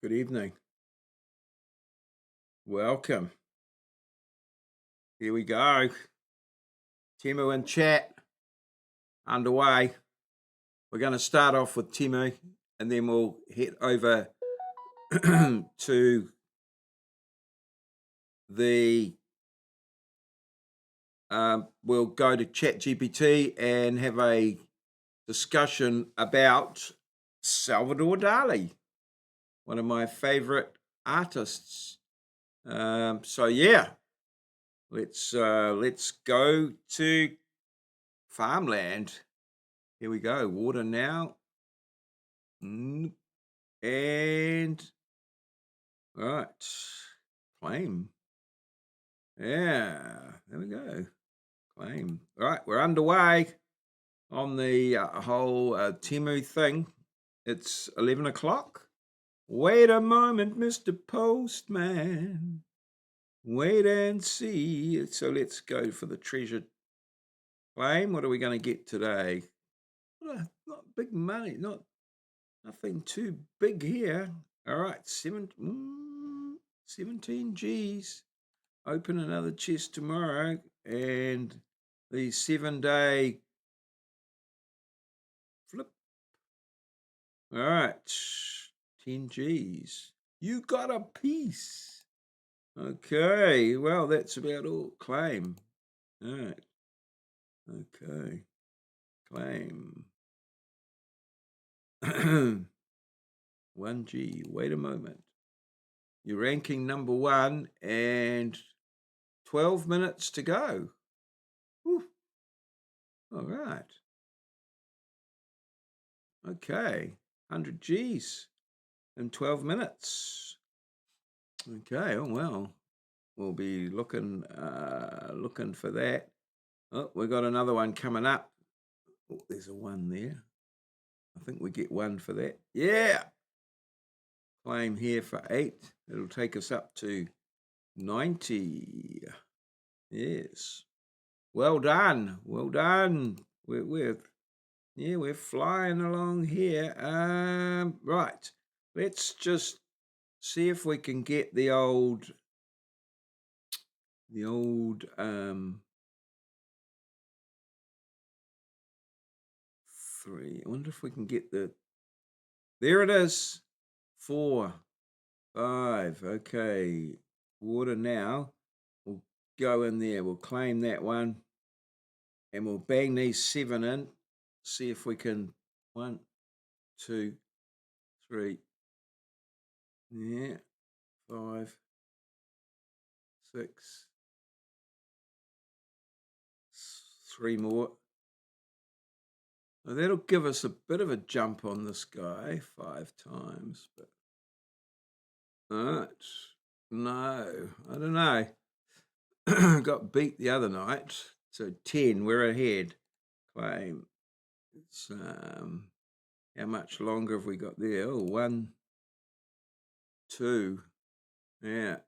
Good evening. Welcome. Here we go. Temu and chat underway. We're going to start off with Temu and then we'll head over to the we'll go to Chat GPT and have a discussion about Salvadore Dali, one of my favorite artists. So yeah, let's go to farmland. Here we go. Water now. And right. Claim. Yeah. There we go. Claim. All right. We're underway on the whole Temu thing. It's 11 o'clock. Wait a moment, Mr. Postman. Wait and see. So let's go for the treasure claim. What are we going to get today? Not big money. Nothing too big here. All right, 17 G's. Open another chest tomorrow, and the 7-day flip. All right, 10 G's. You got a piece. Okay, well, that's about all. Claim. All right. Okay. Claim. 1G. Wait a moment. You're ranking number 1 and 12 minutes to go. Whew. All right. Okay. 100 G's in 12 minutes. Okay. Oh, well, we'll be looking for that. Oh, we got another one coming up. Oh, there's a 1 there. I think we get 1 for that. Yeah. Claim here for 8. It'll take us up to 90. Yes. Well done. Well done. We're flying along here. Right. Let's just see if we can get the old 3. I wonder if we can get there it is. 4, 5. Okay. Water now. We'll go in there. We'll claim that one. And we'll bang these 7 in. See if we can. 1, 2, 3. Yeah. 5, 6. 3 more. Now that'll give us a bit of a jump on this guy 5 times, but no, I don't know. Got beat the other night, so 10. We're ahead. Claim. It's how much longer have we got there? Oh, 1, 2. Yeah,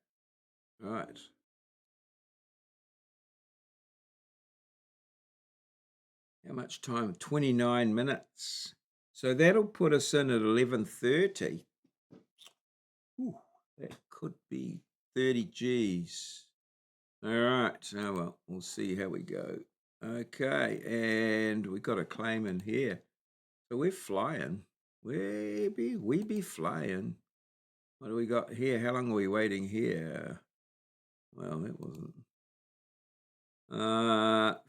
right. How much time? 29 minutes. So that'll put us in at 11:30. Ooh, that could be 30 G's. All right. Oh, well, we'll see how we go. Okay. And we got a claim in here. So we're flying. We be flying. What do we got here? How long are we waiting here? Well, that wasn't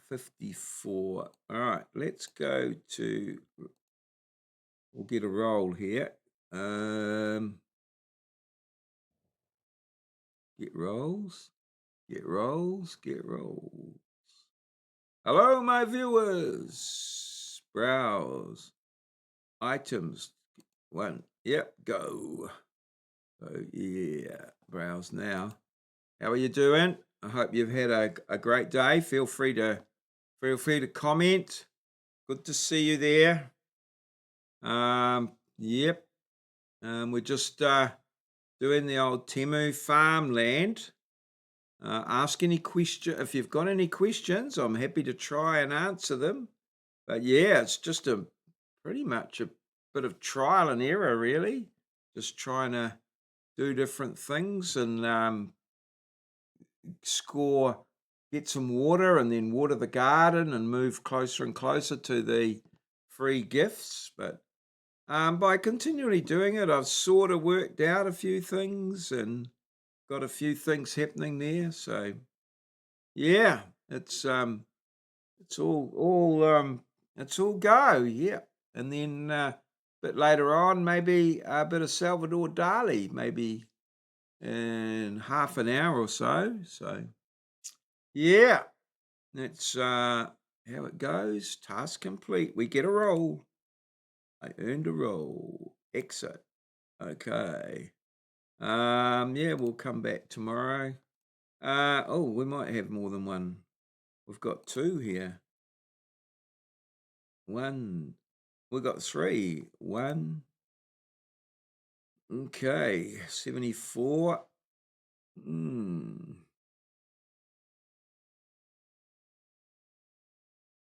54. All right, let's go to, we'll get a roll here. Get rolls. Hello, my viewers. Browse. Items. 1. Yep, go. So, yeah, browse now. How are you doing? I hope you've had a great day. Feel free to comment. Good to see you there. Yep. We're just doing the old Temu farmland. Ask any question. If you've got any questions, I'm happy to try and answer them. But yeah, it's just pretty much a bit of trial and error, really. Just trying to do different things and score, get some water, and then water the garden and move closer and closer to the free gifts. But by continually doing it, I've sort of worked out a few things and got a few things happening there. So yeah, it's it's all go. Yeah, and then a bit later on, maybe a bit of Salvadore Dali, maybe in half an hour or so. So yeah, that's how it goes. Task complete. We get a roll. I earned a roll. Exit. Okay. Yeah, we'll come back tomorrow. Oh, we might have more than one. We've got two here. One. We got three. One. Okay. 74. Hmm.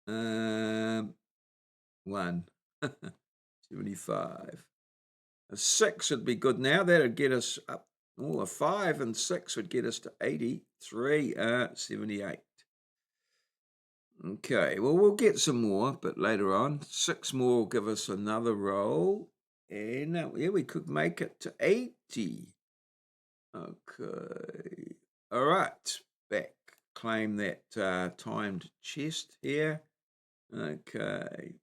Um. One. 75. A six would be good now. That'd get us up. Oh, a five and six would get us to 83. 78. Okay, well, we'll get some more, but later on. Six more will give us another roll. And yeah, we could make it to 80. Okay. All right. Back. Claim that timed chest here. Okay.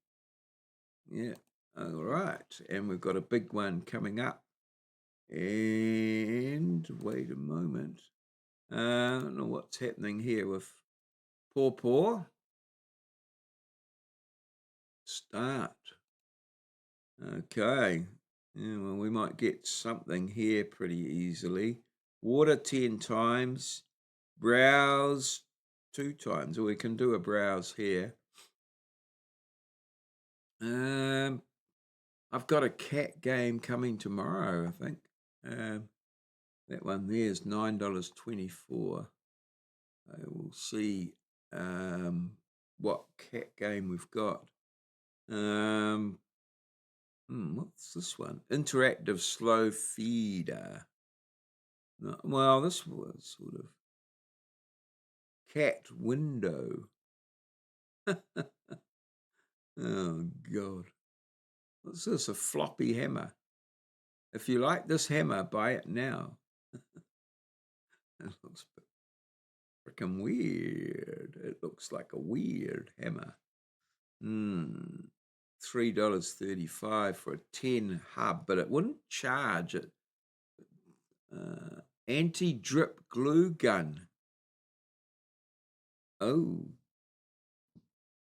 Yeah. All right. And we've got a big one coming up. And wait a moment. I don't know what's happening here with Paw. Start. Okay. Yeah, well, we might get something here pretty easily. Water 10 times. Browse 2 times. Or we can do a browse here. I've got a cat game coming tomorrow, I think. That one there is $9.24. I will see what cat game we've got. What's this one? Interactive slow feeder. No, well, this was sort of cat window. Oh God, what's this? A floppy hammer. If you like this hammer, buy it now. It looks freaking weird. It looks like a weird hammer. $3.35 for a 10 hub, but it wouldn't charge it. Anti-drip glue gun. Oh,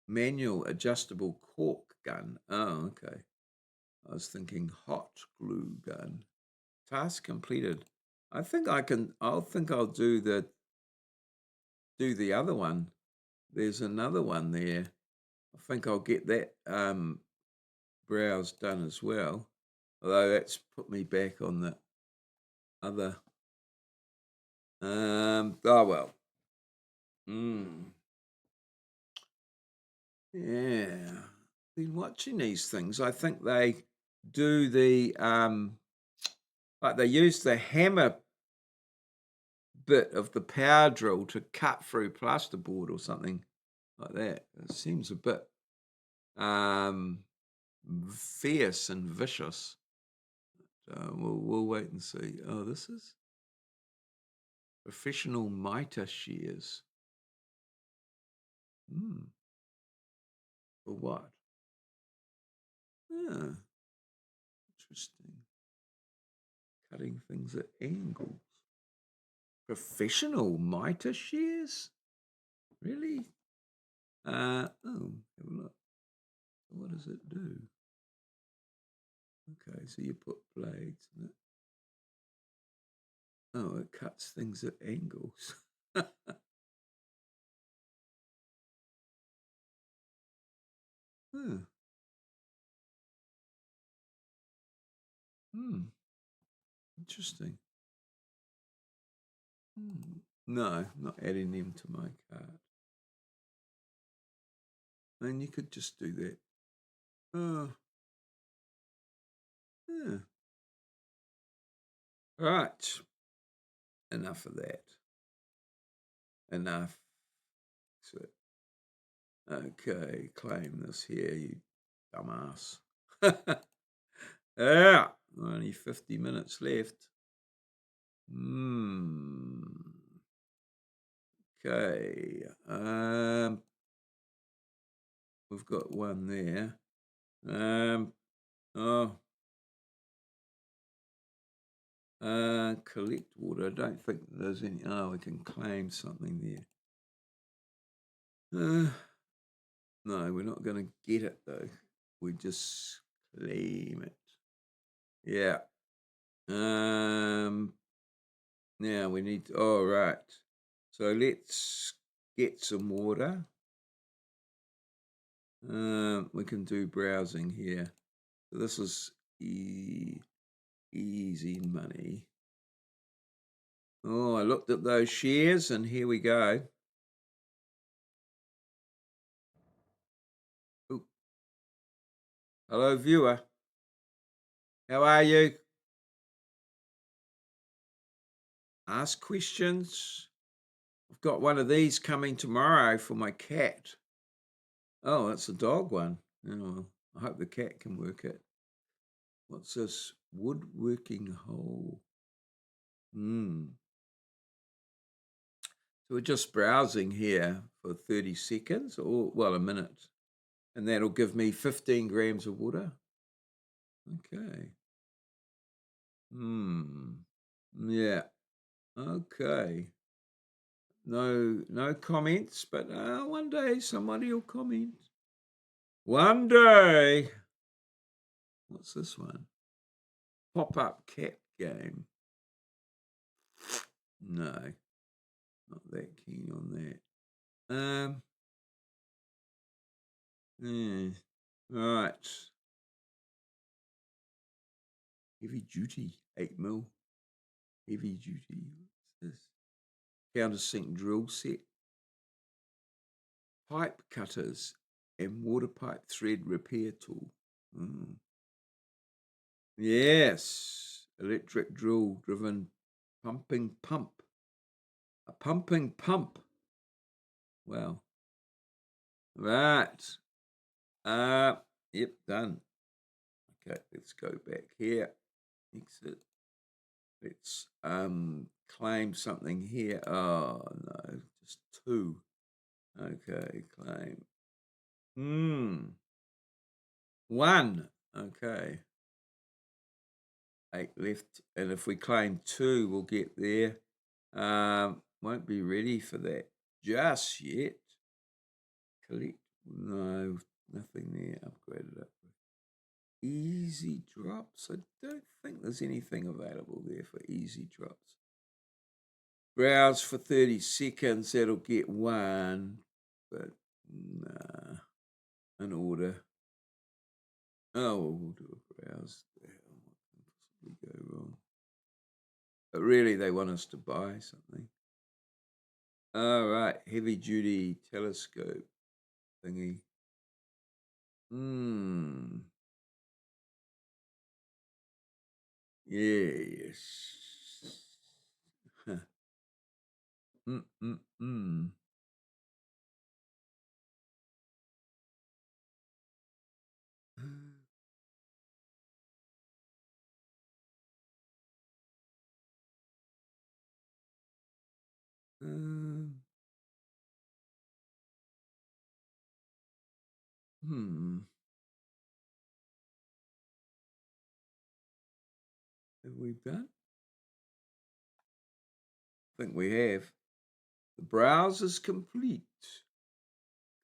manual adjustable cork gun. Oh, okay. I was thinking hot glue gun. Task completed. I think I can. I'll do the other one. There's another one there. I think I'll get that browse done as well. Although that's put me back on the other. Oh well. Yeah. Been watching these things. I think they do the like they use the hammer bit of the power drill to cut through plasterboard or something like that. It seems a bit um fierce and vicious. We'll wait and see. Oh, this is professional mitre shears. For what? Ah, interesting. Cutting things at angles. Professional mitre shears? Really? Have a look. What does it do? Okay, so you put blades in it. Oh, it cuts things at angles. Hmm. Interesting. No, not adding them to my cart. And you could just do that. Oh, yeah. Right. Enough of that. Enough. So, okay, claim this here, you dumbass. Yeah, only 50 minutes left. Okay. We've got one there. Oh, collect water. I don't think there's any. Oh, we can claim something there. No, we're not going to get it though. We just claim it. Yeah. Now we need. Oh, right. So let's get some water. We can do browsing here. So this is easy money. Oh, I looked at those shares and here we go. Ooh. Hello, viewer. How are you? Ask questions. I've got one of these coming tomorrow for my cat. Oh, that's a dog one. Oh, well, I hope the cat can work it. What's this? Woodworking hole. So we're just browsing here for 30 seconds, or well, a minute. And that'll give me 15 grams of water. Okay. Yeah. Okay. No comments, but one day somebody will comment. One day. What's this one? Pop-up cat game. No, not that keen on that. Yeah. Right. Heavy duty, 8 mil. Heavy duty. What's this? Countersink drill set. Pipe cutters and water pipe thread repair tool. Yes. Electric drill driven pumping pump. A pumping pump. Wow. Right. Yep, done. Okay, let's go back here. Exit. Let's claim something here. Oh no, just 2. Okay, claim. 1. Okay. 8 left. And if we claim 2, we'll get there. Won't be ready for that just yet. Collect. No, nothing there. Upgraded up. Easy drops. I don't think there's anything available there for easy drops. Browse for 30 seconds. That'll get 1. But nah. An order. Oh, we'll do a browse. What can possibly go wrong? But really, they want us to buy something. All right, heavy duty telescope thingy. Yes. Huh. Mm, mm, mm. Um, hmm. Have we done? I think we have. The browse is complete.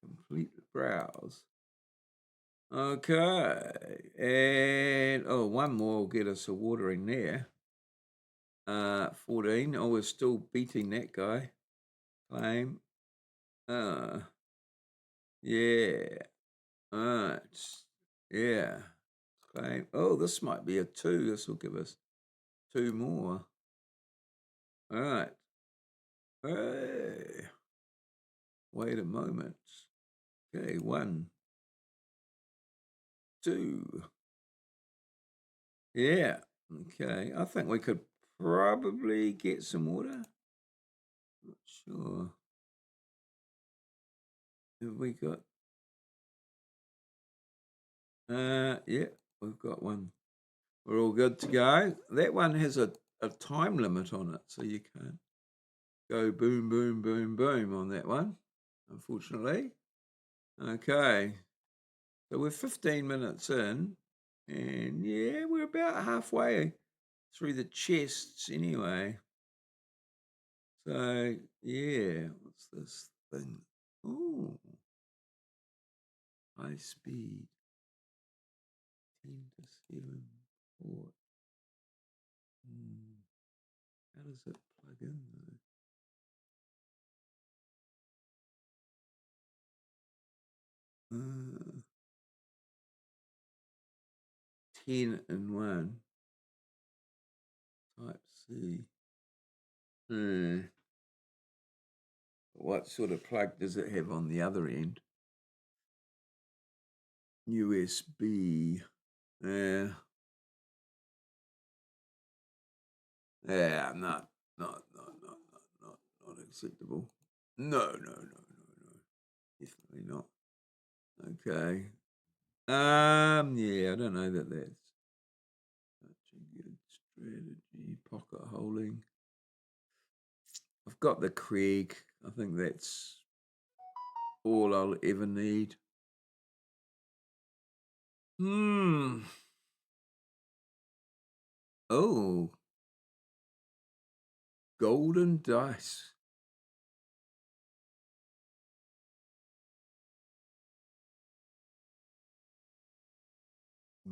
Complete the browse. Okay. And oh, one more will get us a watering there. 14. Oh, we're still beating that guy. Claim. Yeah. Alright. Yeah. Claim. Oh, this might be a 2. This will give us 2 more. Alright. Hey. Wait a moment. Okay, 1, 2. Yeah. Okay. I think we could probably get some water. Not sure. Have we got? Yeah, we've got one. We're all good to go. That one has a time limit on it, so you can't go boom, boom, boom, boom on that one, unfortunately. Okay, so we're 15 minutes in, and yeah, we're about halfway through the chests anyway. So yeah, what's this thing? Oh, high speed, 10 to 7 port. Hmm. How does it plug in though? 10 and 1. Type C. Hmm. What sort of plug does it have on the other end? USB. Yeah. Yeah, not acceptable. No, no, no, no, no. Definitely not. Okay. Yeah, I don't know that that's such a good strategy. Pocket holding. I've got the Krieg. I think that's all I'll ever need. Hmm. Oh, golden dice.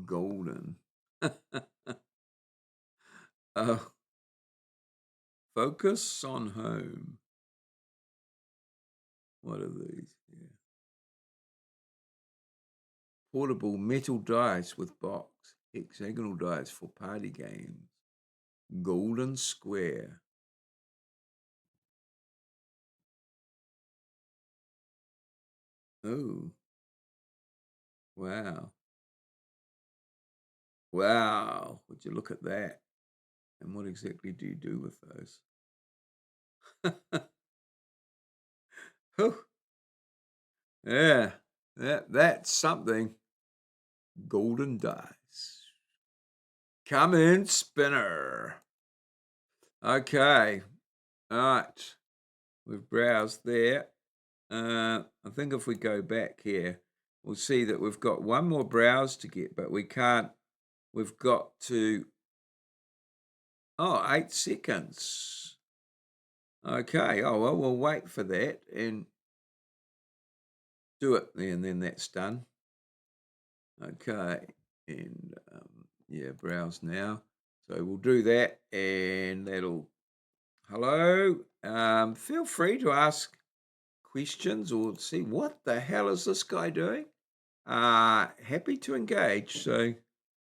Golden. Oh, focus on home. What are these? Yeah. Portable metal dice with box. Hexagonal dice for party games. Golden square. Oh, wow. Wow. Would you look at that? And what exactly do you do with those? Whew. Yeah, that's something. Golden dice. Come in, spinner. Okay. All right. We've browsed there. I think if we go back here, we'll see that we've got one more browse to get, but we can't. We've got to. Oh, 8 seconds. Okay. Oh, well, we'll wait for that and do it and then that's done. Okay. And yeah, browse now. So we'll do that and that'll. Hello. Feel free to ask questions or see what the hell is this guy doing. Happy to engage. So,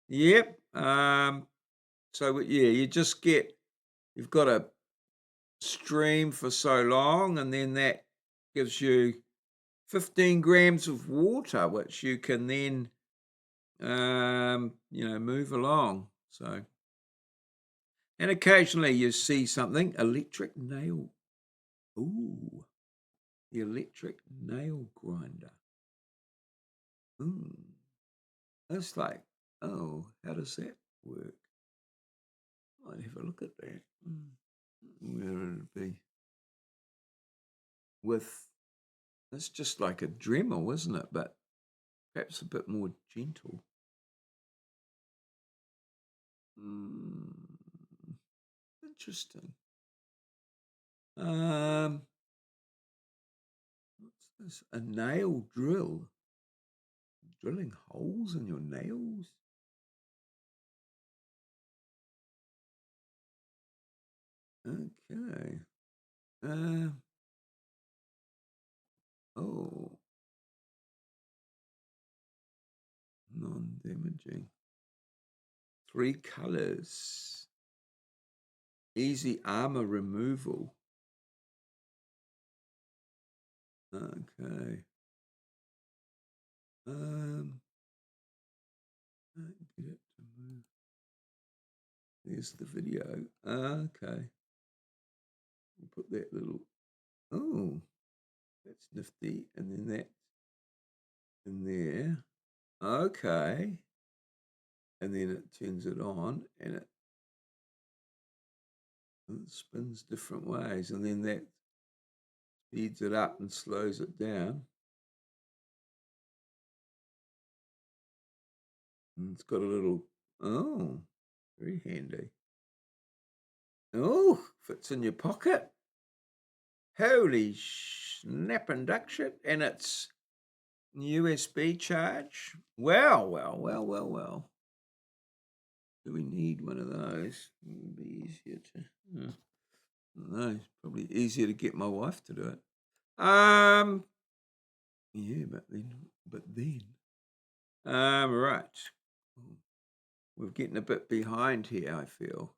yep. So yeah, you've got to stream for so long, and then that gives you 15 grams of water, which you can then, move along. So, and occasionally you see something electric nail. Ooh, the electric nail grinder. Ooh, that's like, oh, how does that work? I'd have a look at that. Where would it be? With It's just like a Dremel, isn't it? But perhaps a bit more gentle. Mm, interesting. Um, what's this? A nail drill. Drilling holes in your nails? Okay. Uh, oh, non-damaging. 3 colors. Easy armor removal. Okay. Um, get it to move. There's the video. Okay. Put that little, oh, that's nifty. And then that in there. Okay. And then it turns it on and it spins different ways. And then that speeds it up and slows it down. And it's got a little, oh, very handy. Oh, fits in your pocket. Holy snap and duck shit. And it's USB charge. Well. Do we need one of those? It would be easier to. No, it's probably easier to get my wife to do it. Yeah, but then, right. We're getting a bit behind here, I feel.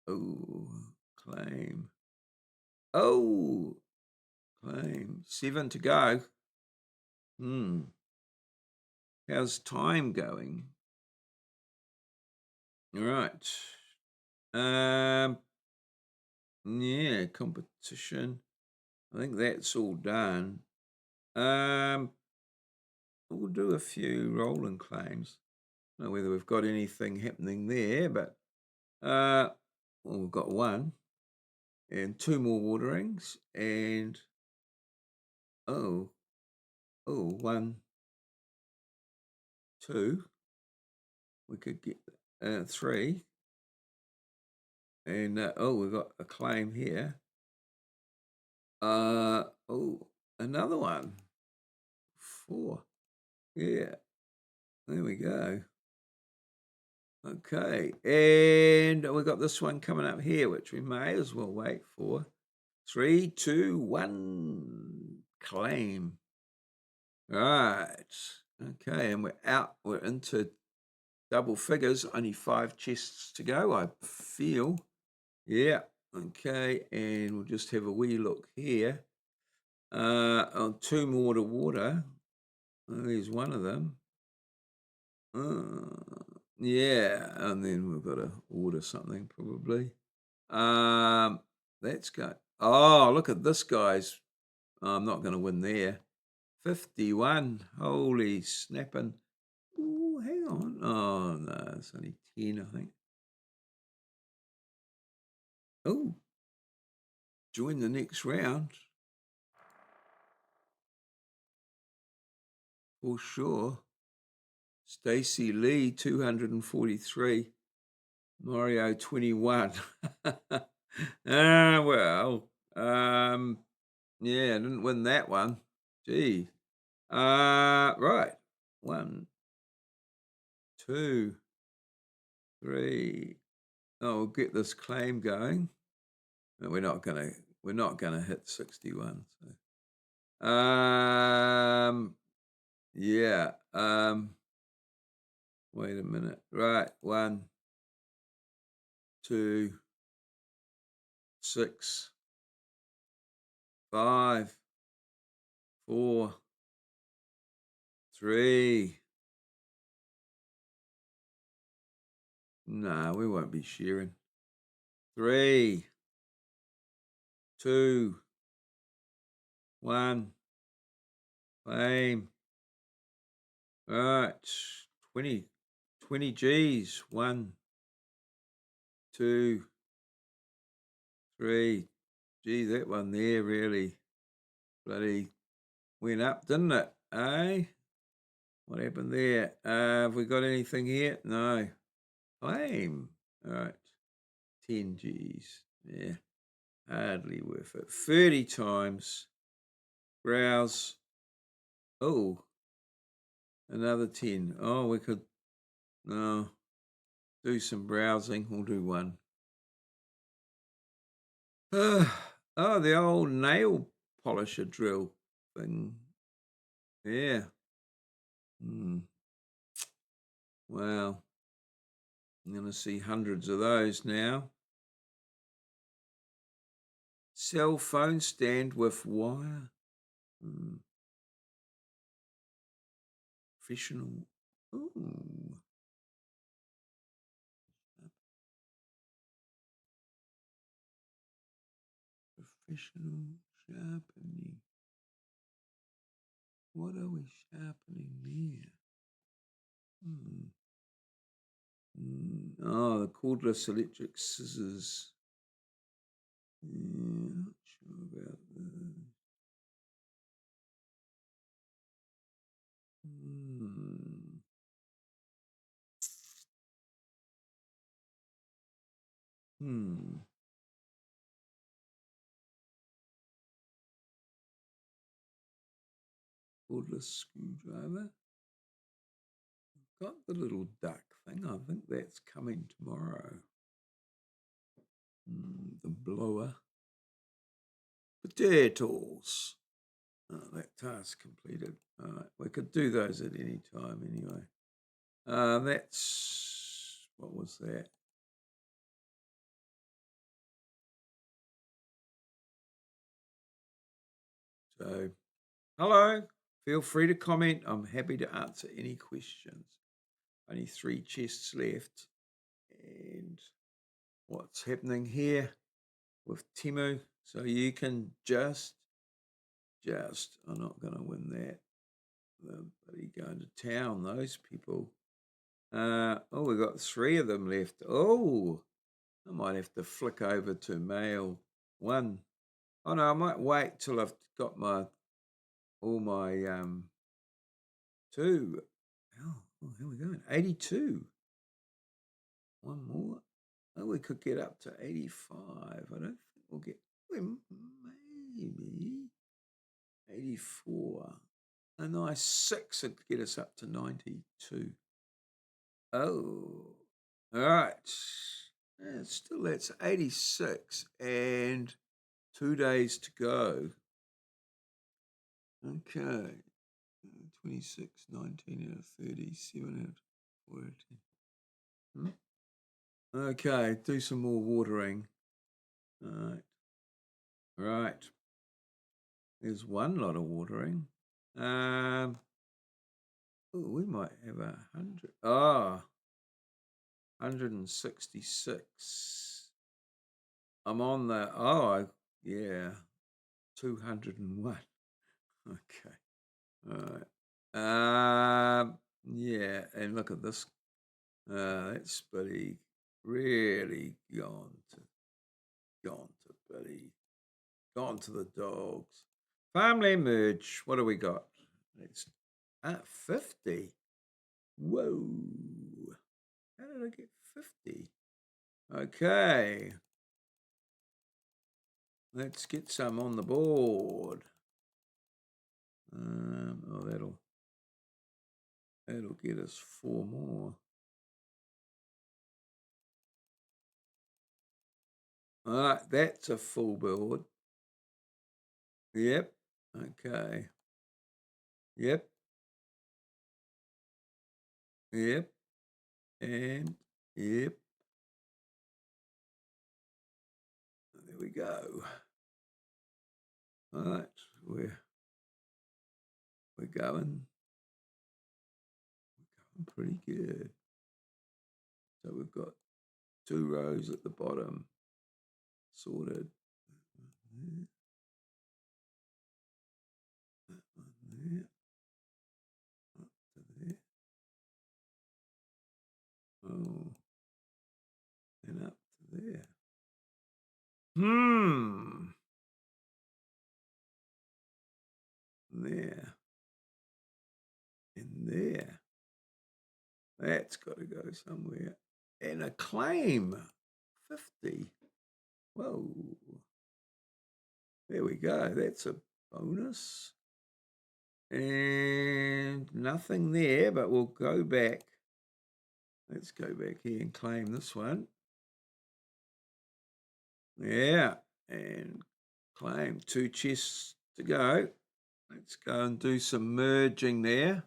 Oh, claim. Oh, claim. 7 to go. How's time going? All right. Yeah, competition. I think that's all done. We'll do a few rolling claims. I don't know whether we've got anything happening there, but well, we've got one and 2 more waterings and one, 2. We could get 3. And we've got a claim here. Another one. 4. Yeah. There we go. Okay. And we got this one coming up here, which we may as well wait for. 3, 2, 1. Claim. Right. Okay. And we're out. We're into double figures. Only 5 chests to go, I feel. Yeah. Okay. And we'll just have a wee look here. On 2 more to water. There's one of them. Yeah, and then we've got to order something probably. That's good. Oh, look at this, guys. I'm not going to win there. 51. Holy snapping. Oh, hang on. Oh, no, it's only 10, I think. Oh, join the next round. For sure. Stacy Lee, 243. Maurieo, 21. Well, yeah, I didn't win that one. Gee. Right. 1, 2, 3. Oh, we'll get this claim going. No, we're not gonna hit 61. So. Yeah. Wait a minute. Right. 1, 2, 6, 5, 4, 3. No, we won't be sharing. 3, 2, 1. Claim. Right. 20 G's. 1, 2, 3. Gee, that one there really bloody went up, didn't it? Eh? What happened there? Have we got anything here? No. Claim. All right. 10 G's. Yeah. Hardly worth it. 30 times. Browse. Oh. Another 10. Oh, we could no do some browsing. We'll do one. Oh, the old nail polisher drill thing. Yeah. Wow. I'm going to see hundreds of those now. Cell phone stand with wire. Professional. Ooh. Professional sharpening. What are we sharpening there? Oh, the cordless electric scissors. Yeah, not sure about this. Cordless screwdriver. Got the little duck thing. I think that's coming tomorrow. The blower. Potatoes. Oh, that task completed. All right, we could do those at any time anyway. That's, what was that? So, hello. Feel free to comment. I'm happy to answer any questions. Only 3 chests left. And what's happening here with Temu? So you can just, I'm not going to win that. They're bloody going to town, those people. Oh, we've got 3 of them left. Oh, I might have to flick over to male 1. Oh no, I might wait till I've got all my 2. Oh, how are we going? 82. One more. Oh, we could get up to 85. I don't think we'll get. Maybe 84. A nice 6 would get us up to 92. Oh, all right. Yeah, still, that's 86 and 2 days to go. Okay. 26, 19 out of 30, 7 out of 40. Okay, do some more watering. All right. Right. There's one lot of watering. We might have 100. Oh, 166. I'm on the, yeah, 201. Okay. All right. Yeah, and look at this. That's really gone to the dogs. Family merge. What do we got? It's at 50. Whoa. How did I get 50? Okay. Let's get some on the board. That'll get us 4 more. All right, that's a full board. Yep. Okay. Yep. Yep. And yep. There we go. All right, we're going pretty good. So we've got 2 rows at the bottom sorted. That one there. Up to there. Oh, and up to there. There. And there. That's got to go somewhere. And a claim. 50. Whoa. There we go. That's a bonus. And nothing there, but we'll go back. Let's go back here and claim this one. Yeah. And claim 2 chests to go. Let's go and do some merging there.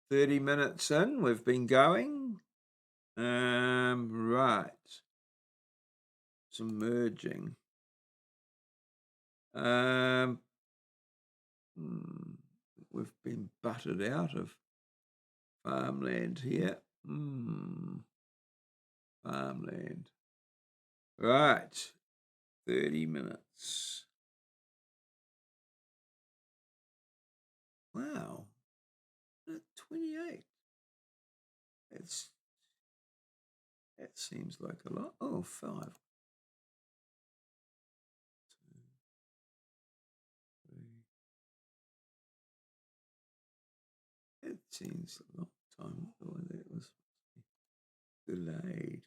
30 minutes in, we've been going. Right. Some merging. We've been butted out of farmland here. Farmland. Right. 30 minutes. minutes. Wow. 28. That's that seems like a lot. Oh, 5. 2, 3. It seems a long time ago that was delayed.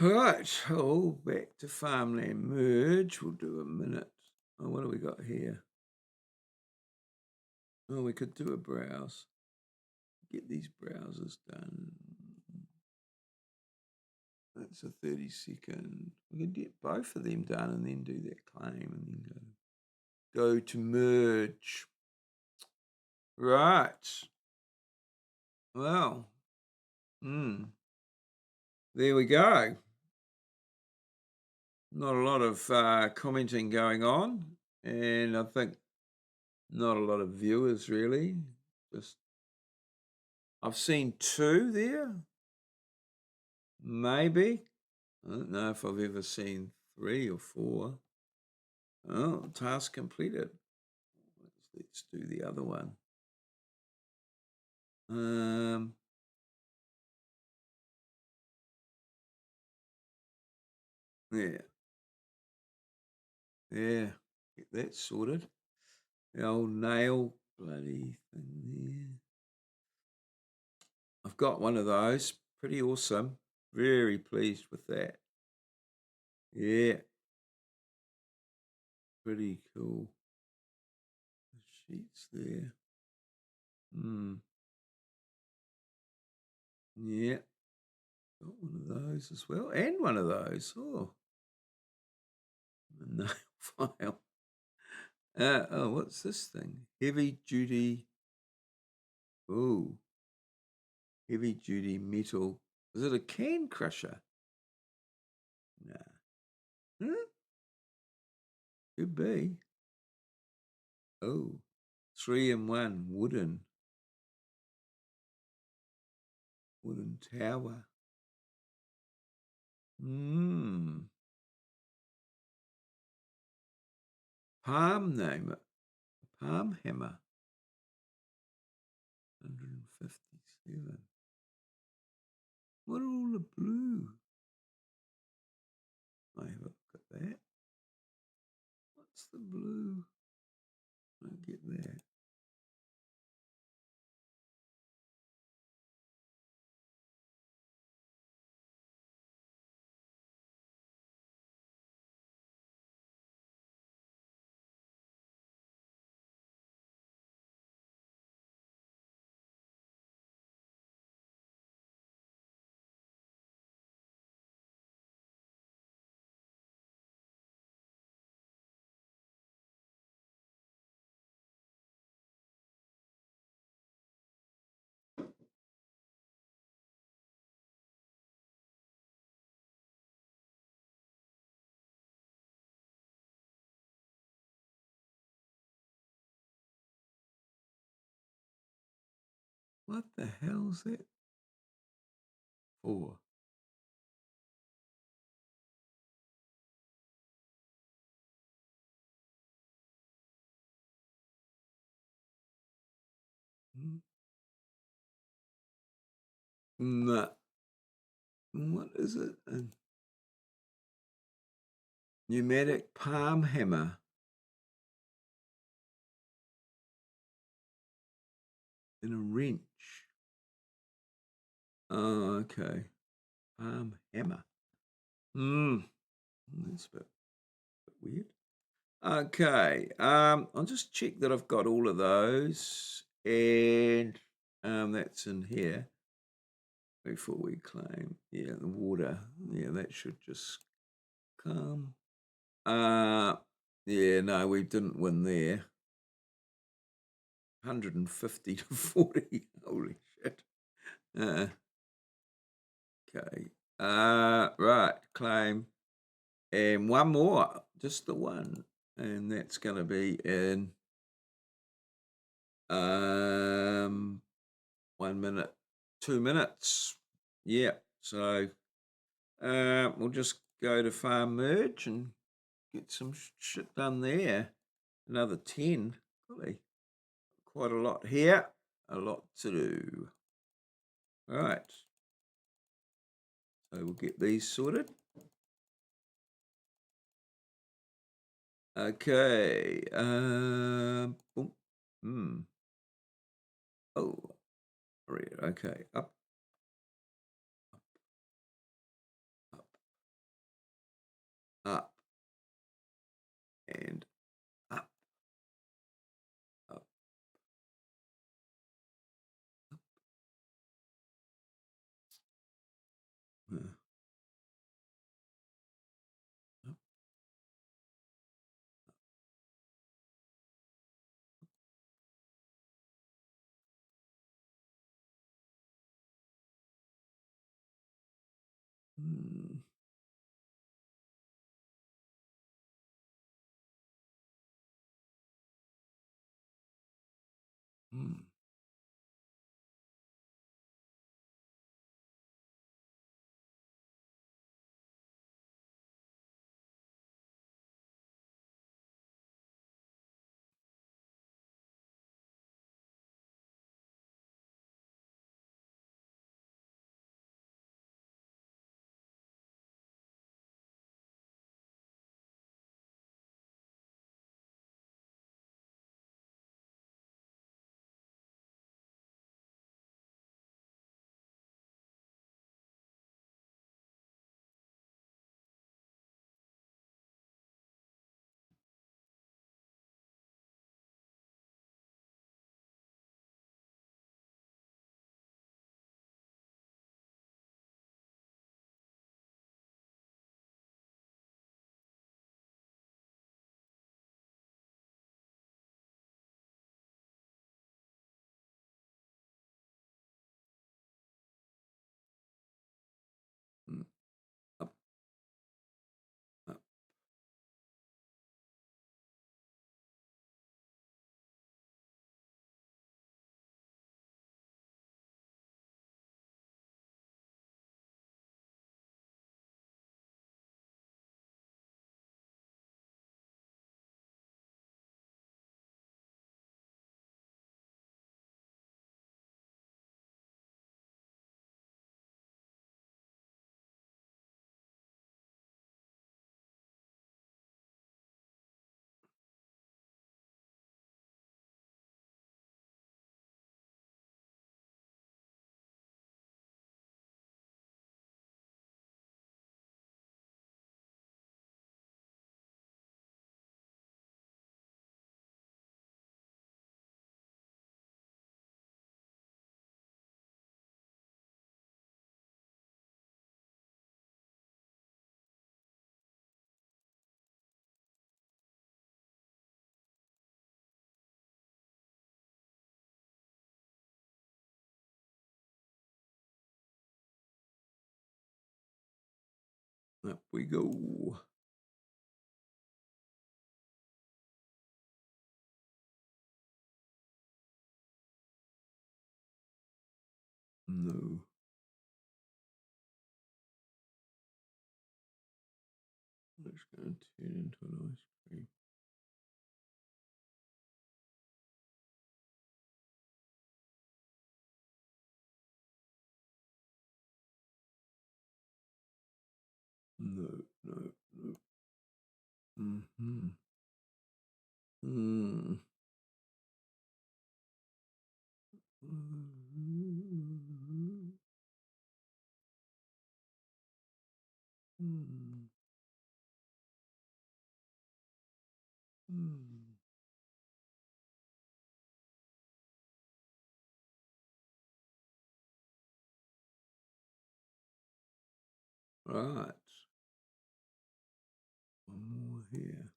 All right, oh, back to farmland merge. We'll do a minute. Oh, what do we got here? Oh, we could do a browse. Get these browsers done. That's a 30-second. We can get both of them done and then do that claim and then go to merge. Right. Well, there we go. Not a lot of commenting going on, and I think not a lot of viewers really. Just I've seen 2 there, maybe. I don't know if I've ever seen 3 or 4. Oh, task completed. Let's do the other one. Yeah, yeah, get that sorted. The old nail bloody thing there. I've got one of those. Pretty awesome. Very pleased with that. Yeah, pretty cool. The sheets there. Yeah, got one of those as well, and one of those. Oh, a nail file. Oh, what's this thing? Heavy duty. Oh, heavy duty metal. Is it a can crusher? Nah. Hmm? Could be. Oh, 3-in-1 wooden tower. Palm name it. Palm hammer. 157. What are all the blue? I have a look at that. What's the blue? I don't get that. What the hell's that for? Hmm? Nah. What is it? A pneumatic palm hammer and a wrench. Oh, okay. Palm hammer. That's a bit weird. Okay. I'll just check that I've got all of those, and that's in here before we claim. Yeah, the water. Yeah, that should just come. Yeah, no, we didn't win there. 150 to 40. Holy shit. Uh, okay. Right, claim. And one more, just the one. And that's gonna be in 1 minute, 2 minutes. Yeah. So we'll just go to farm merge and get some shit done there. Another 10. Golly, quite a lot here. A lot to do. All right. So we'll get these sorted. Okay. Boom. Oh, okay. Up, up, up, and up, up. Uh, up. Hmm. Hmm. Hmm. Up, up. Up we go. No. It's going to turn into an ice cream. No, no, no. Mm-hmm. Mm. Mm. Mm. Mm. Right. One more here.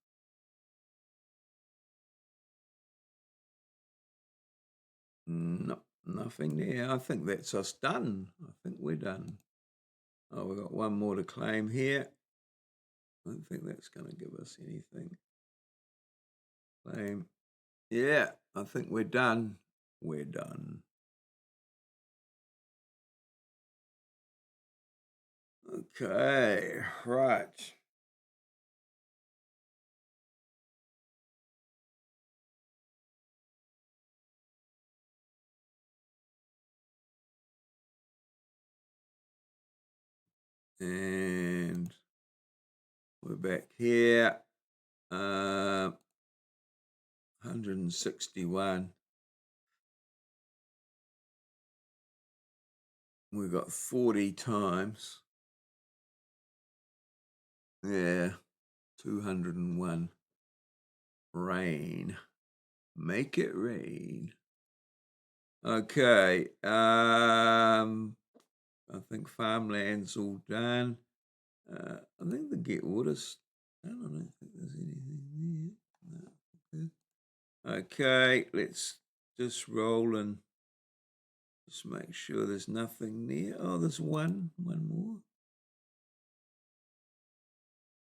No, nothing there. I think that's us done. I think we're done. Oh, we've got one more to claim here. I don't think that's going to give us anything. Claim. Yeah, I think we're done. We're done. Okay, right. And we're back here. 161. We got 40 times. Yeah, 201. Rain. Make it rain. Okay. I think farmland's all done. I think the get orders. I don't think there's anything there. No, okay, let's just roll and just make sure there's nothing there. Oh, there's one more.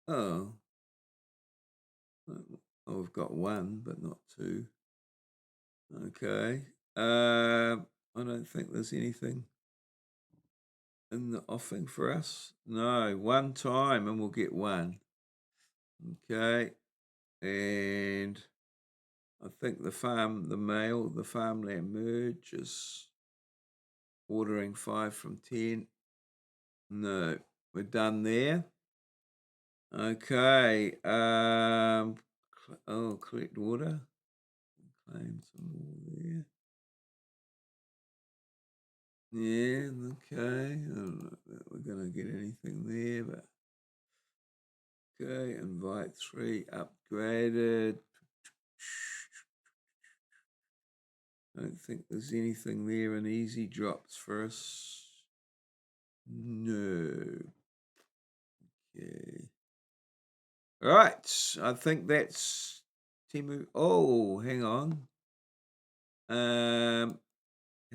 Oh, oh, we've got one, but not two. Okay. I don't think there's anything in the offing for us. No, one time and we'll get one. Okay. And I think the farmland merge is ordering 5 from 10. No, we're done there. Okay. Collect order. Claim some more there. Yeah, okay. I don't know that we're gonna get anything there, but okay, invite 3 upgraded. I don't think there's anything there in easy drops for us. No. Okay. All right. I think that's Temu. Oh, hang on. How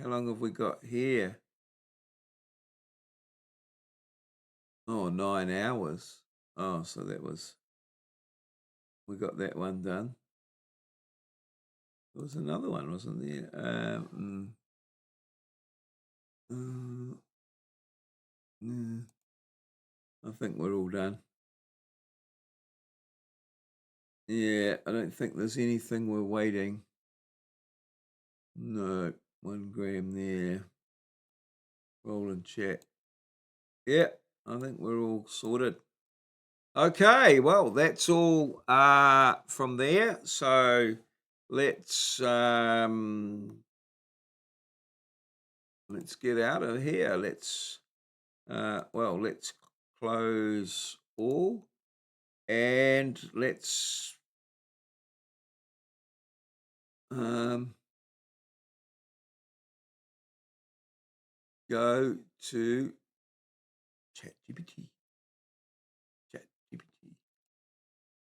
long have we got here? Oh, 9 hours. Oh, so we got that one done. There was another one, wasn't there? I think we're all done. Yeah, I don't think there's anything we're waiting. No, 1 gram there. Roll and chat. Yeah, I think we're all sorted. Okay, well, that's all from there. So let's let's get out of here. Let's close all and let's um go to ChatGPT. ChatGPT.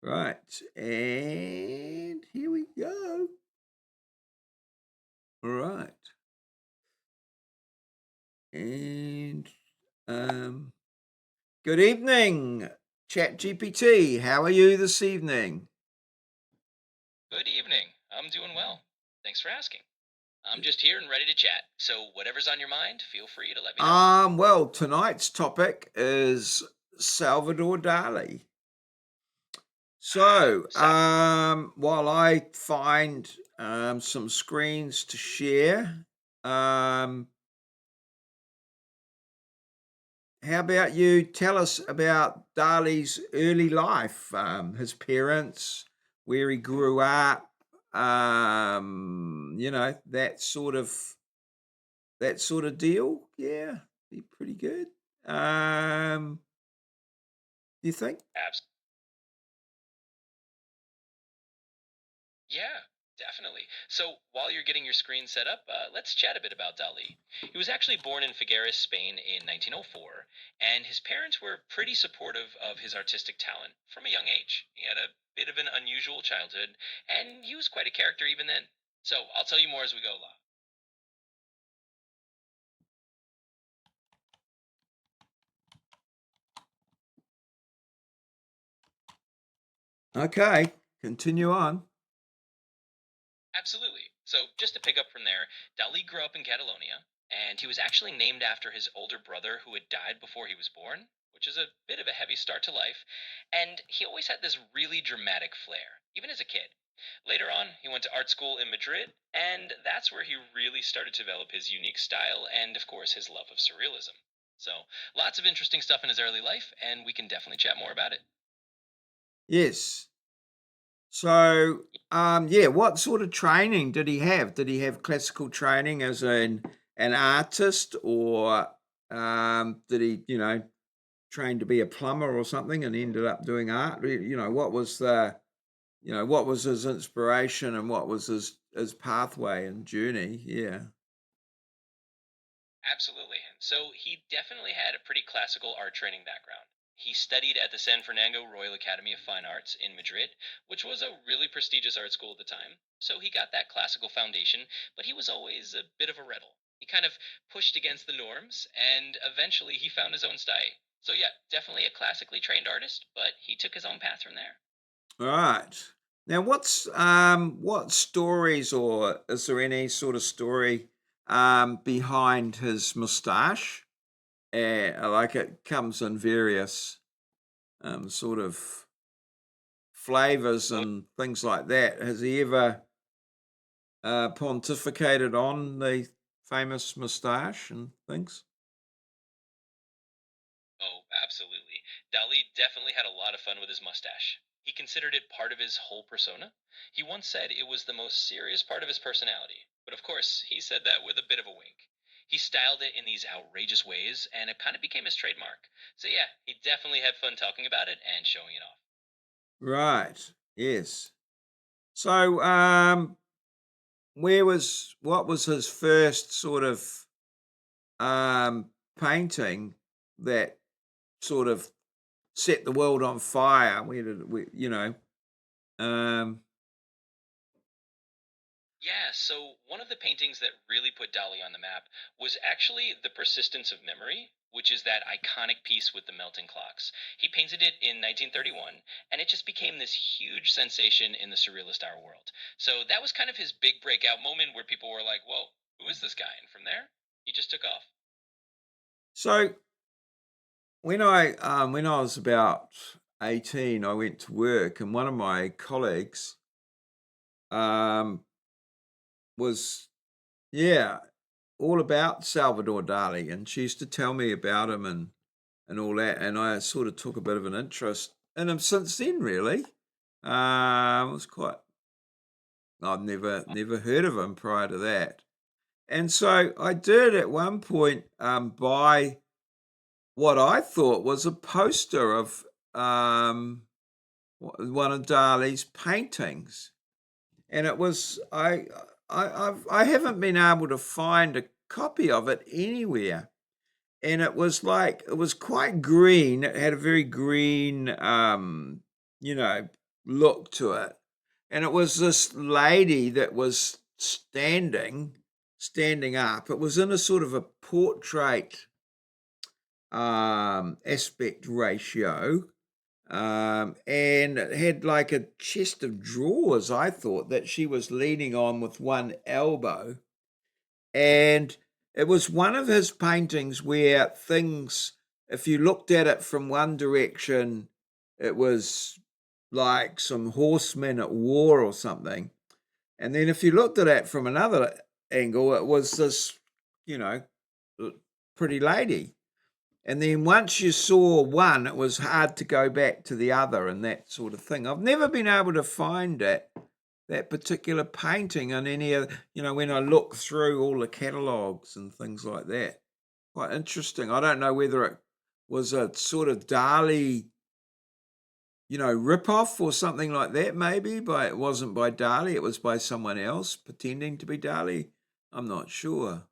Right, and here we go. All right. And good evening, ChatGPT. How are you this evening? Good evening. I'm doing well. Thanks for asking. I'm just here and ready to chat. So, whatever's on your mind, feel free to let me know. Well, tonight's topic is Salvadore Dali. So, So, while I find some screens to share, um, how about you tell us about Dali's early life, his parents, where he grew up, that sort of deal. Yeah, be pretty good. Do you think? abs- yeah, definitely. So, while you're getting your screen set up, let's chat a bit about Dali. He was actually born in Figueres, Spain in 1904, and his parents were pretty supportive of his artistic talent from a young age. He had a bit of an unusual childhood, and he was quite a character even then. So, I'll tell you more as we go along. Okay, continue on. Absolutely. So, just to pick up from there, Dali grew up in Catalonia, and he was actually named after his older brother who had died before he was born, which is a bit of a heavy start to life. And he always had this really dramatic flair, even as a kid. Later on, he went to art school in Madrid, and that's where he really started to develop his unique style and, of course, his love of surrealism. So, lots of interesting stuff in his early life, and we can definitely chat more about it. Yes. So, yeah, what sort of training did he have? Did he have classical training as an artist, or did he, train to be a plumber or something and ended up doing art? What was what was his inspiration and what was his pathway and journey? Yeah. Absolutely. So he definitely had a pretty classical art training background. He studied at the San Fernando Royal Academy of Fine Arts in Madrid, which was a really prestigious art school at the time. So he got that classical foundation, but he was always a bit of a rebel. He kind of pushed against the norms, and eventually he found his own style. So yeah, definitely a classically trained artist, but he took his own path from there. All right. Now, what stories, or is there any sort of story behind his moustache? Like it comes in various sort of flavors Oh, and things like that. Has he ever pontificated on the famous moustache and things? Oh, absolutely. Dali definitely had a lot of fun with his mustache. He considered it part of his whole persona. He once said it was the most serious part of his personality. But of course, he said that with a bit of a wink. He styled it in these outrageous ways, and it kind of became his trademark. So yeah, he definitely had fun talking about it and showing it off. Right. Yes. So, what was his first sort of painting that sort of set the world on fire? Where did we, um, Yeah, so one of the paintings that really put Dali on the map was actually The Persistence of Memory, which is that iconic piece with the melting clocks. He painted it in 1931, and it just became this huge sensation in the surrealist art world. So that was kind of his big breakout moment where people were like, whoa, who is this guy? And from there, he just took off. so when I was about 18, I went to work, and one of my colleagues um, was, yeah, all about Salvadore Dali, and she used to tell me about him and all that, and I sort of took a bit of an interest in him since then. Really, it was quite. I'd never heard of him prior to that, and so I did at one point buy what I thought was a poster of um, one of Dali's paintings, and it was I haven't been able to find a copy of it anywhere, and it was like it was quite green. It had a very green, you know, look to it, and it was this lady that was standing up. It was in a sort of a portrait aspect ratio, and it had like a chest of drawers. I thought that she was leaning on with one elbow, and it was one of his paintings where things, if you looked at it from one direction, it was like some horsemen at war or something. And then if you looked at it from another angle, it was this, you know, pretty lady. And then once you saw one, it was hard to go back to the other and that sort of thing. I've never been able to find that particular painting in any of, when I look through all the catalogues and things like that. Quite interesting. I don't know whether it was a sort of Dali, rip-off or something like that, maybe, but it wasn't by Dali, it was by someone else pretending to be Dali. I'm not sure.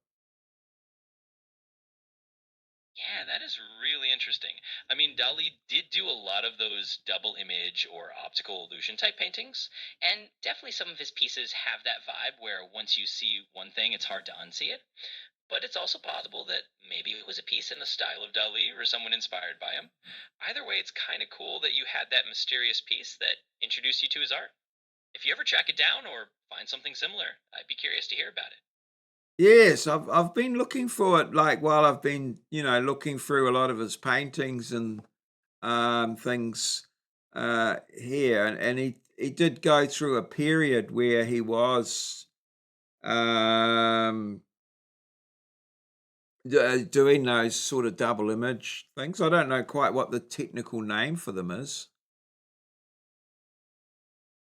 Yeah, that is really interesting. I mean, Dali did do a lot of those double image or optical illusion type paintings, and definitely some of his pieces have that vibe where once you see one thing, it's hard to unsee it. But it's also possible that maybe it was a piece in the style of Dali or someone inspired by him. Either way, it's kind of cool that you had that mysterious piece that introduced you to his art. If you ever track it down or find something similar, I'd be curious to hear about it. Yes, I've been looking for it, like, while I've been, looking through a lot of his paintings and, things, here, and he did go through a period where he was, um, doing those sort of double image things. I don't know quite what the technical name for them is.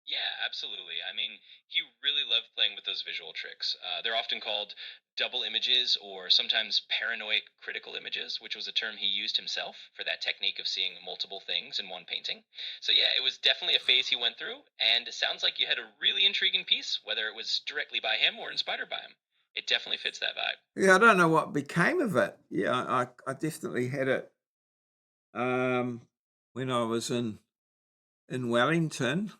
Yeah, absolutely. I mean, he really loved playing with those visual tricks. They're often called double images or sometimes paranoid critical images, which was a term he used himself for that technique of seeing multiple things in one painting. So, yeah, it was definitely a phase he went through, and it sounds like you had a really intriguing piece, whether it was directly by him or inspired by him. It definitely fits that vibe. Yeah, I don't know what became of it. Yeah, I definitely had it, um, when I was in Wellington,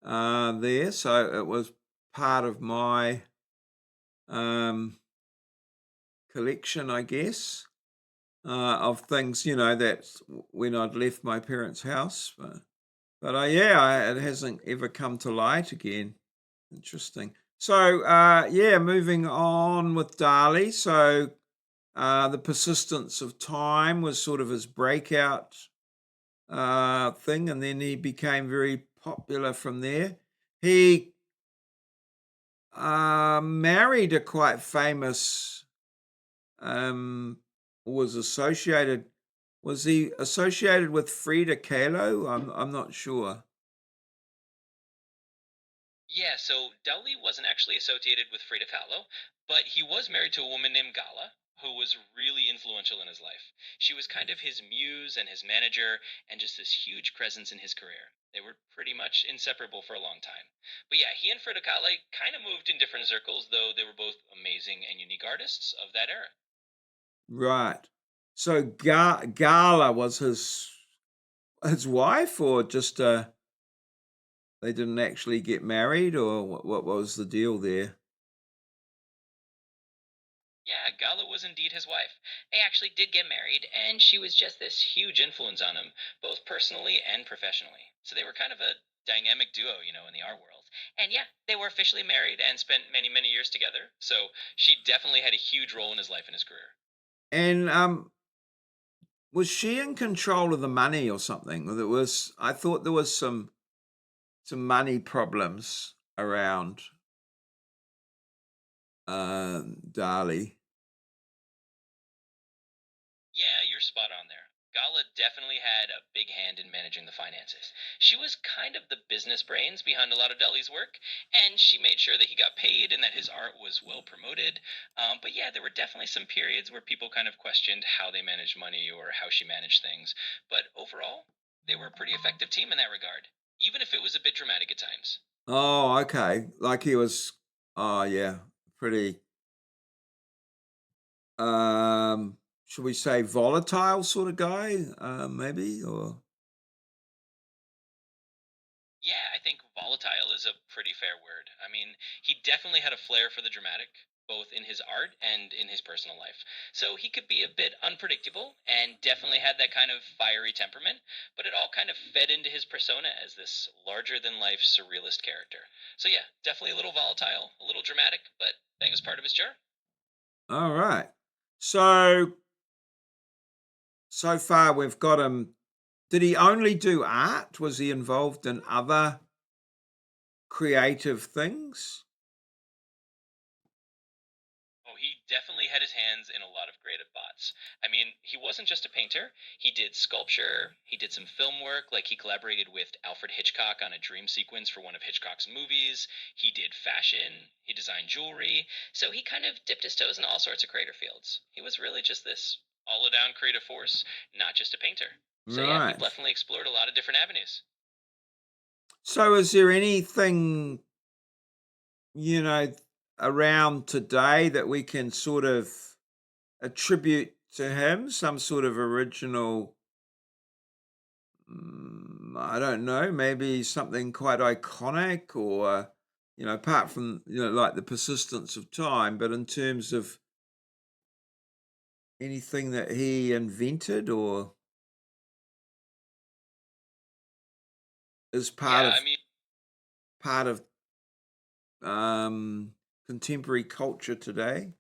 there, so it was part of my, um, collection, I guess, of things, that's when I'd left my parents' house, but yeah, it hasn't ever come to light again. Interesting. So, yeah, moving on with Dali. So, the persistence of time was sort of his breakout, thing, and then he became very popular from there. He, married a quite famous, um, was associated. Was he associated with Frida Kahlo? I'm not sure. Yeah, so Dali wasn't actually associated with Frida Kahlo, but he was married to a woman named Gala, who was really influential in his life. She was kind of his muse and his manager, and just this huge presence in his career. They were pretty much inseparable for a long time. But yeah, he and Frida Kahlo kind of moved in different circles, though they were both amazing and unique artists of that era. Right. So Gala was his wife, or just they didn't actually get married, or what was the deal there? Yeah, Gala was indeed his wife. They actually did get married, and she was just this huge influence on him, both personally and professionally. So they were kind of a dynamic duo, in the art world. And yeah, they were officially married and spent many, many years together. So she definitely had a huge role in his life and his career. And was she in control of the money or something? Or there was, I thought there was some money problems around, Dali. Yeah, you're spot on there. Gala definitely had a big hand in managing the finances. She was kind of the business brains behind a lot of Deli's work, and she made sure that he got paid and that his art was well promoted. But yeah, there were definitely some periods where people kind of questioned how they managed money or how she managed things. But overall, they were a pretty effective team in that regard, even if it was a bit dramatic at times. Oh, okay. Like he was, oh yeah, pretty, should we say volatile sort of guy, maybe, or Yeah, I think volatile is a pretty fair word. I mean, he definitely had a flair for the dramatic, both in his art and in his personal life. So he could be a bit unpredictable and definitely had that kind of fiery temperament, but it all kind of fed into his persona as this larger than life surrealist character. So yeah, definitely a little volatile, a little dramatic, but that was part of his charm. all right. So so far we've got him. Did he only do art? Was he involved in other creative things? Oh, he definitely had his hands in a lot of creative bots. I mean, he wasn't just a painter. He did sculpture, he did some film work, like he collaborated with Alfred Hitchcock on a dream sequence for one of Hitchcock's movies. He did fashion, he designed jewelry. So he kind of dipped his toes in all sorts of creative fields. He was really just this all around creative force, not just a painter. So yeah, he Right. definitely explored a lot of different avenues. So is there anything, you know, around today that we can sort of attribute to him? Some sort of original, I don't know, maybe something quite iconic, or, apart from, like the persistence of time, but in terms of anything that he invented or is Yeah, I mean, part of contemporary culture today?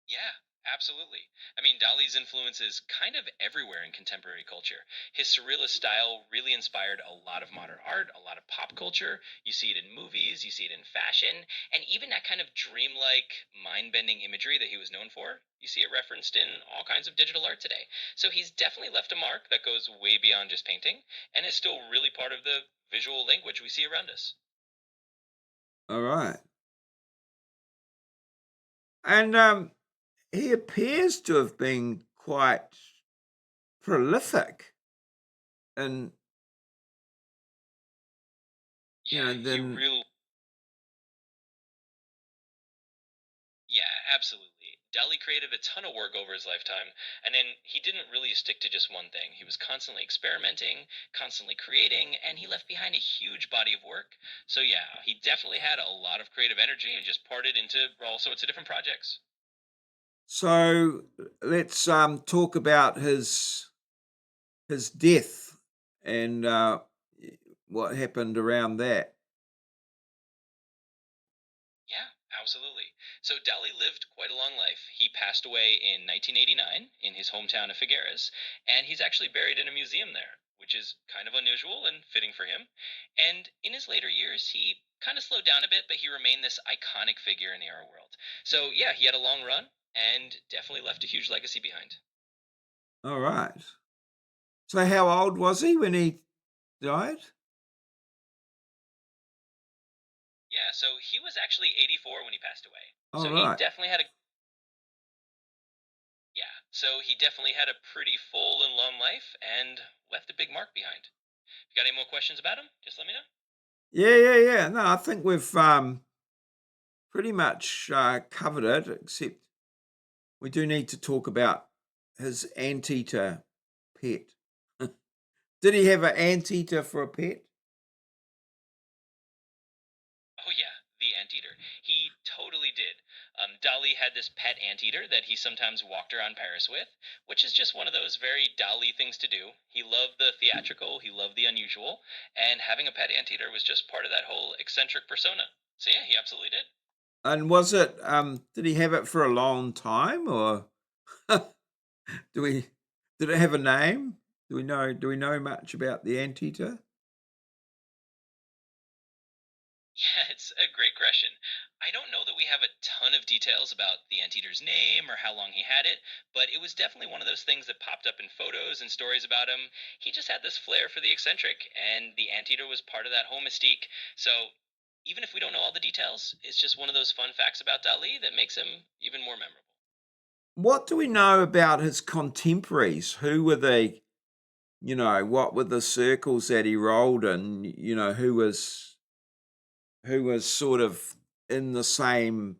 Yeah, absolutely. I mean, Dali's influence is kind of everywhere in contemporary culture. His surrealist style really inspired a lot of modern art, a lot of pop culture. You see it in movies, you see it in fashion, and even that kind of dreamlike, mind bending imagery that he was known for. You see it referenced in all kinds of digital art today. So he's definitely left a mark that goes way beyond just painting and is still really part of the visual language we see around us. All right. And he appears to have been quite prolific and Yeah, he then really Yeah, absolutely. Dali created a ton of work over his lifetime, and then he didn't really stick to just one thing. He was constantly experimenting, constantly creating, and he left behind a huge body of work. So, yeah, he definitely had a lot of creative energy and just parted into all sorts of different projects. so let's talk about his death and what happened around that. Yeah, absolutely. So Dali lived quite a long life. He passed away in 1989 in his hometown of Figueres, and he's actually buried in a museum there, which is kind of unusual and fitting for him. And in his later years, he kind of slowed down a bit, but he remained this iconic figure in the art world. So yeah, he had a long run and definitely left a huge legacy behind. All right. So how old was he when he died? Yeah, so he was actually 84 when he passed away. All So he right. definitely had a Yeah, so he definitely had a pretty full and long life and left a big mark behind. You got any more questions about him? Just let me know. Yeah. No, I think we've pretty much covered it, except we do need to talk about his anteater pet. Did he have an anteater for a pet? Oh yeah, the anteater. He totally did. Dali had this pet anteater that he sometimes walked around Paris with, which is just one of those very Dali things to do. He loved the theatrical, he loved the unusual, and having a pet anteater was just part of that whole eccentric persona. So yeah, he absolutely did. And was it did he have it for a long time or do we did it have a name? Do we know much about the anteater? Yeah, it's a great question. I don't know that we have a ton of details about the anteater's name or how long he had it, but it was definitely one of those things that popped up in photos and stories about him. He just had this flair for the eccentric, and the anteater was part of that whole mystique. So, even if we don't know all the details, it's just one of those fun facts about Dali that makes him even more memorable. What do we know about his contemporaries? Who were they, what were the circles that he rolled in, who was sort of in the same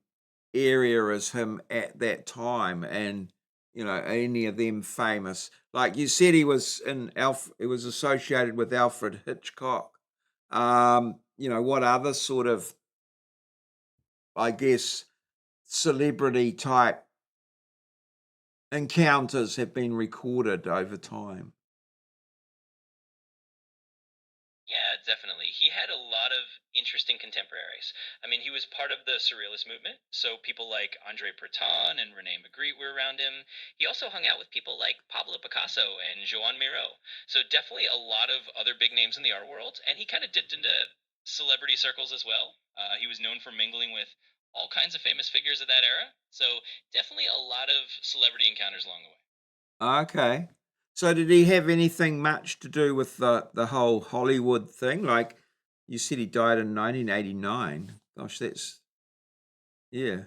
area as him at that time and any of them famous, like you said he was in Alf it was associated with Alfred Hitchcock. What other sort of, I guess, celebrity type encounters have been recorded over time? Yeah, definitely. He had a lot of interesting contemporaries. I mean, he was part of the Surrealist movement, so people like Andre Breton and Rene Magritte were around him. He also hung out with people like Pablo Picasso and Joan Miro. So definitely a lot of other big names in the art world, and he kind of dipped into celebrity circles as well. He was known for mingling with all kinds of famous figures of that era. So definitely a lot of celebrity encounters along the way. Okay. So did he have anything much to do with the whole Hollywood thing? Like you said he died in 1989. Gosh, that's yeah.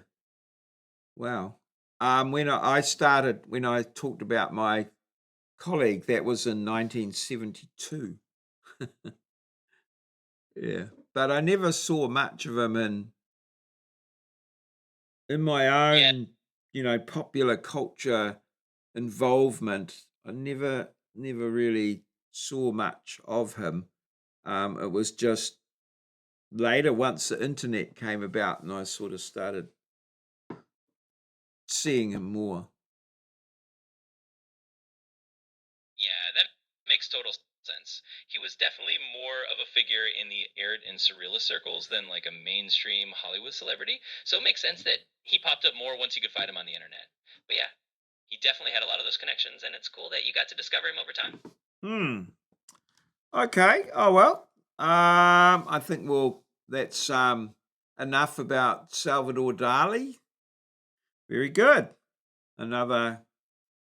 Wow. When I talked about my colleague, that was in 1972. Yeah. But I never saw much of him in my Yeah, own, popular culture involvement. I never really saw much of him. It was just later, once the internet came about, and I sort of started seeing him more. yeah, that makes total sense. He was definitely more of a figure in the art and surrealist circles than like a mainstream Hollywood celebrity. So it makes sense that he popped up more once you could find him on the internet. But yeah, he definitely had a lot of those connections, and it's cool that you got to discover him over time. Hmm. Okay. Oh well. I think that's enough about Salvador Dali. Very good. Another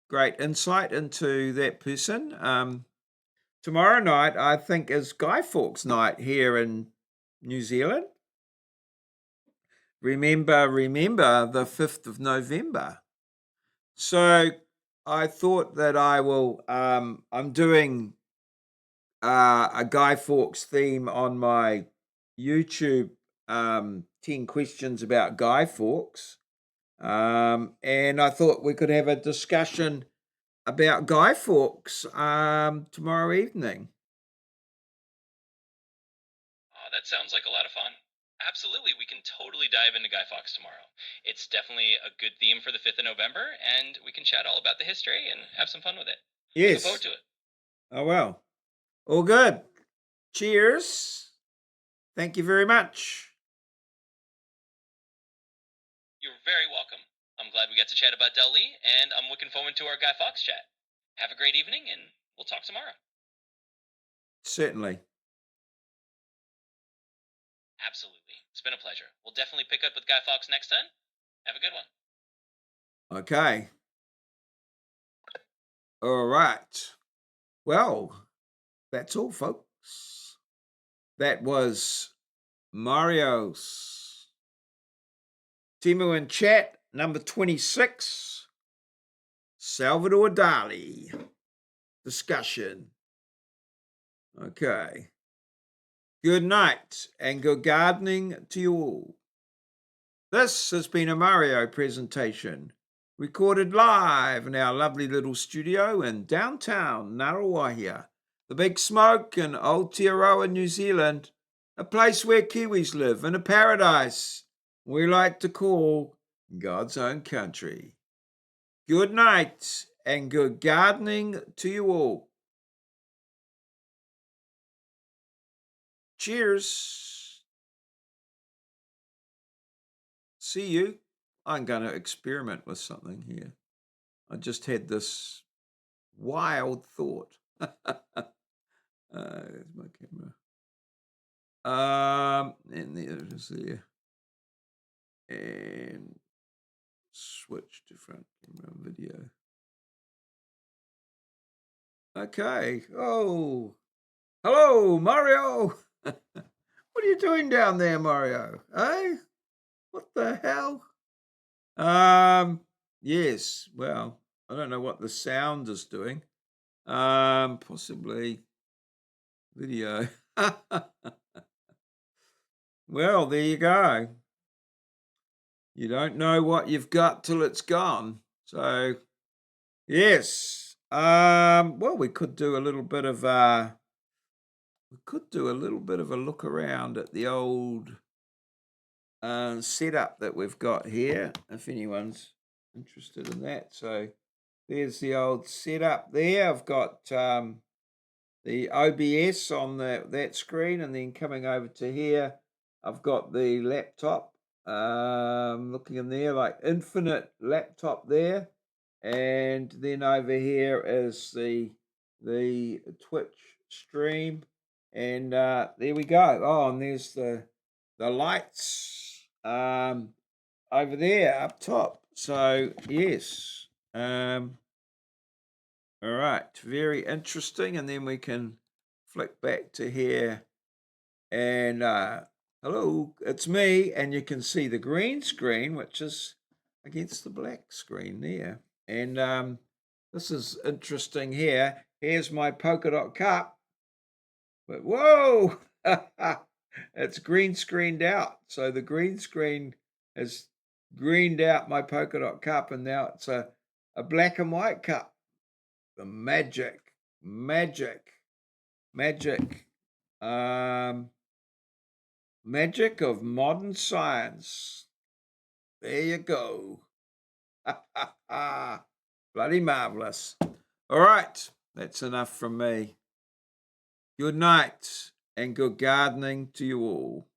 great insight into that person. Tomorrow night, I think, is Guy Fawkes night here in New Zealand. Remember the 5th of November. So I thought that I'm doing a Guy Fawkes theme on my YouTube, 10 questions about Guy Fawkes. And I thought we could have a discussion about Guy Fawkes tomorrow evening. Oh, that sounds like a lot of fun. Absolutely, we can totally dive into Guy Fawkes tomorrow. It's definitely a good theme for the 5th of November, and we can chat all about the history and have some fun with it. Looking forward Yes. to it. Oh, well. All good. Cheers. Thank you very much. You're very welcome. I'm glad we got to chat about Dali, and I'm looking forward to our Guy Fawkes chat. Have a great evening, and we'll talk tomorrow. Certainly. Absolutely. It's been a pleasure. We'll definitely pick up with Guy Fawkes next time. Have a good one. Okay. All right. Well, that's all, folks. That was Mario's Temu in chat number 26, Salvador Dali discussion. Okay. Good night and good gardening to you all. This has been a Mario presentation, recorded live in our lovely little studio in downtown Ngaruawahia, the Big Smoke in Aotearoa, New Zealand, a place where Kiwis live in a paradise we like to call God's own country. Good night and good gardening to you all. Cheers. See you. I'm going to experiment with something here. I just had this wild thought. There's my camera. And the other is there. And switch to front camera video. Okay. Oh, hello, Mario. What are you doing down there, Mario? Eh? What the hell? Yes. Well, I don't know what the sound is doing. Possibly video. Well, there you go. You don't know what you've got till it's gone. So, yes. Well, we could do a little bit of a look around at the old setup that we've got here, if anyone's interested in that. So, there's the old setup there. I've got the OBS on that screen, and then coming over to here, I've got the laptop. Looking in there, like infinite laptop there, and then over here is the Twitch stream, and there we go. Oh, and there's the lights over there up top. So yes, all right, very interesting. And then we can flick back to here and hello, it's me. And you can see the green screen, which is against the black screen there. And this is interesting here. Here's my polka dot cup. But whoa, it's green screened out. So the green screen has greened out my polka dot cup, and now it's a black and white cup. The magic, magic, um, magic of modern science. There you go. Bloody marvelous. All right, that's enough from me. Good night and good gardening to you all.